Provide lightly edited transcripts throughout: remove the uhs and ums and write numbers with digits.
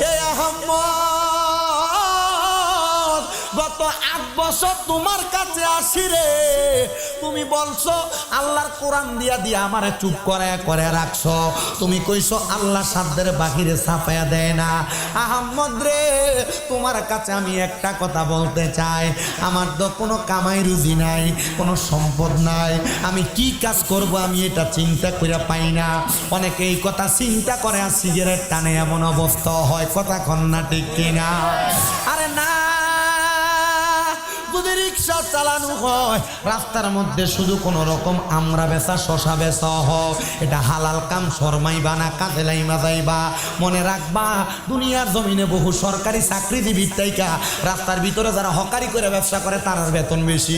হে আহমদ, গত 8 বছর তোমার কাছে আসি রে, তুমি বলছো আল্লাহর কোরআন দিয়া দিয়া আমারে চুপ করে রাখছো, তুমি কইছো আল্লাহ সাধ্যের বাহিরে ছাপায়া দেয় না। আহমদ রে, তোমার কাছে আমি একটা কথা বলতে চাই, আমার তো কোনো কামাই রুজি নাই, কোনো সম্পদ নাই, আমি কি কাজ করব আমি এটা চিন্তা করে পাই না। অনেকে এই কথা চিন্তা করে আর সিগারেট টানে, এমন অবস্থা হয়, কথা কন্যা ঠিক কিনা? আরে না, যদি রিক্সা চালানো হয় রাস্তার মধ্যে শুধু কোন রকম আমরা বেচা শশা বেচা হোক, এটা হালাল কাম, শরমাই বানা কাজে লাইমা যাইবা। মনে রাখবা, দুনিয়ার জমিনে বহু সরকারি চাকরিজীবীর থেকে রাস্তার ভিতরে যারা হকারি করে ব্যবসা করে তার বেতন বেশি।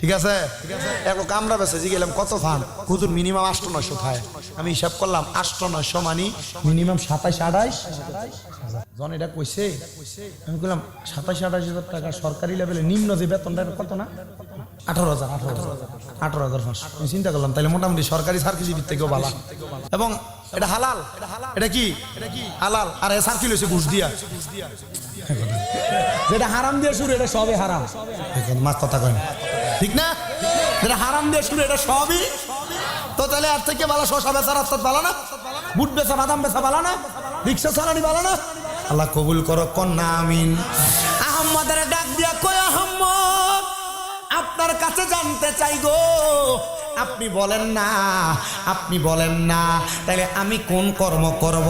ঠিক আছে, এখন আমরা বেঁচে গেলাম কত ফান, হুজুর মিনিমাম 800-900 খায়। আমি হিসাব করলাম 800-900 মানে মিনিমাম 27-28 জন। এটা কইছে, আমি বললাম 27-28 টাকা সরকারি লেভেলে নিম্ন যে বেতনটা কত না, 18,000 আমি চিন্তা করলাম তাহলে মোটামুটি সরকারি সার্কিজিবির থেকেও ভালো। এবং এটা হালাল, এটা কি হালাল, আর সার্কিল হয়েছে ঘুষ দিয়া। যেটা হারাম দিয়ে শুরু এটা সবই হারাম, মাছ কথা কয় না, ঠিক না? যেটা হারাম দিয়ে শুরু এটা সবই। তো তাহলে আর থেকে ভালো শশা বেচা রাস্তা ভালো না, বুট বেচা বাদাম বেচা ভালো না, রিক্সা চালানি ভালো না? আল্লাহ কবুল করো, কন্যা আমিন। আহম্মদের ডাক দিয়া কই, আহম্মদ আপনার কাছে জানতে চাই গো, আপনি বলেন না, আপনি বলেন না, তাহলে আমি কোন কর্ম করব?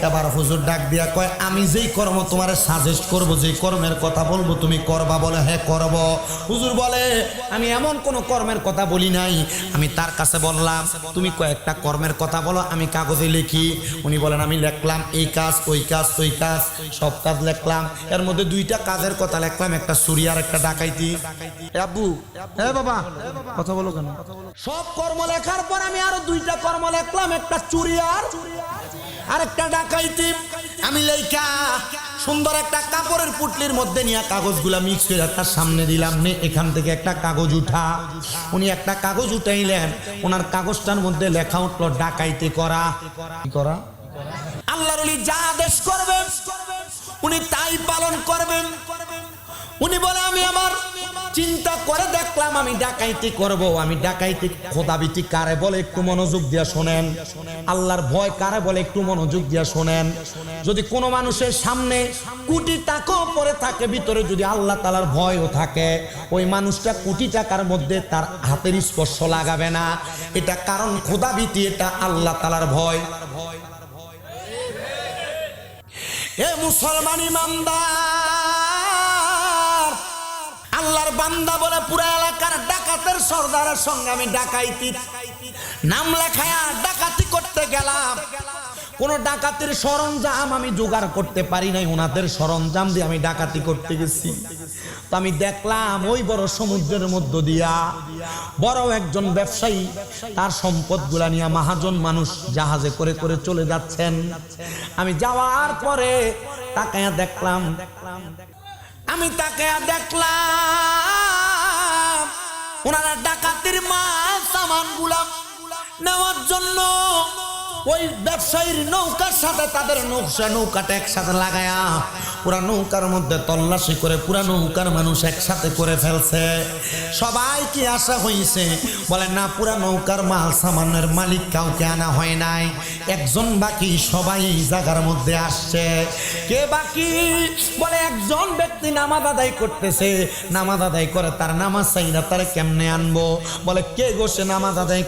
এবার হুজুর ডাক দিয়া কয়, আমি যেই কর্ম তোমার সাজেস্ট করব, যেই কর্মের কথা বলবো তুমি করবা। বলে হ্যাঁ করব। হুজুর বলে, আমি এমন কোন কর্মের কথা বলি নাই, আমি তার কাছে বললাম তুমি কয়েকটা কর্মের কথা বলো, আমি কাগজে লিখি। উনি বলেন, আমি লিখলাম এই কাজ ওই কাজ ওই কাজ, সব কাজ লিখলাম। এর মধ্যে 2টা কাজের কথা লিখলাম, একটা চুরি আর একটা ডাকাইতি। আব্বু, হ্যাঁ বাবা, কথা বলো কেন? সব কর্ম লেখার পর আমি আরো 2টা কর্ম লিখলাম, একটা চুরি আর একটা ডাকাইতি। আমি লেখা সুন্দর একটা কাপড়ের পুটলির মধ্যে নিয়ে কাগজগুলা মিক্স করে তার সামনে দিলাম, নে এখান থেকে একটা কাগজ উঠা। উনি একটা কাগজ উঠাইলেন, ওনার কাগজটার মধ্যে লেখা উঠলো ডাকাইতি করা। আল্লাহর ওলি যা আদেশ করবেন উনি তাই পালন করবেন। উনি বলে, আমি আমার চিন্তা করে দেখলাম আমি ডাকাইতি করব। আমি ডাকাইতি খোদাবিতি কারে বলে একটু মনোযোগ দিয়া শোনেন, আল্লাহর ভয় কারে বলে একটু মনোযোগ দিয়া শোনেন। যদি কোনো মানুষের সামনে কোটি টাকাও পড়ে থাকে, ভিতরে যদি আল্লাহ তাআলার ভয়ও থাকে, ওই মানুষটা কোটি টাকার মধ্যে তার হাতের স্পর্শ লাগাবে না। এটা কারণ খোদাবিতি, এটা আল্লাহ তাআলার ভয়। এ মুসলমান ইমানদার, আল্লাহর বান্দা বলে পুরা এলাকার ডাকাতের সর্দারের সঙ্গে আমি ডাকাইতি নাম লেখায়া ডাকাতি করতে গেলাম। কোন ডাকাতির সরঞ্জাম আমি জোগাড় করতে পারি নাই, ওনাদের সরঞ্জাম দিয়ে আমি ডাকাতি করতে গেছি। তো আমি দেখলাম ওই বড় সমুদ্রের মধ্য দিয়া বড় একজন ব্যবসায়ী তার সম্পদগুলা নিয়ে, মহাজন মানুষ, জাহাজে করে করে চলে যাচ্ছেন। আমি যাওয়ার পরে তাকায়া দেখলাম, ওনারা ডাকাতির মাল সামান গুলা নেওয়ার জন্য ওই ব্যবসায়ীর নৌকার সাথে তাদের নৌকাটা একসাথে লাগায়া পুরা নৌকার মধ্যে তল্লাশি করে পুরা নৌকার মানুষ একসাথে করে ফেলছে। সবাই কি আশা হয়েছে? বলে না, পুরা নৌকার মাল সামানের মালিক কাউকে আনা হয় নাই, একজন বাকি, সবাই এই জায়গার মধ্যে আসছে। কে বাকি? বলে একজন ব্যক্তি নামাজ আদায় করতেছে, নামাজ আদায় করে তার নামাজ চাই না, তার কেমনে আনবো? বলে কে গো? সে নামাজ আদায়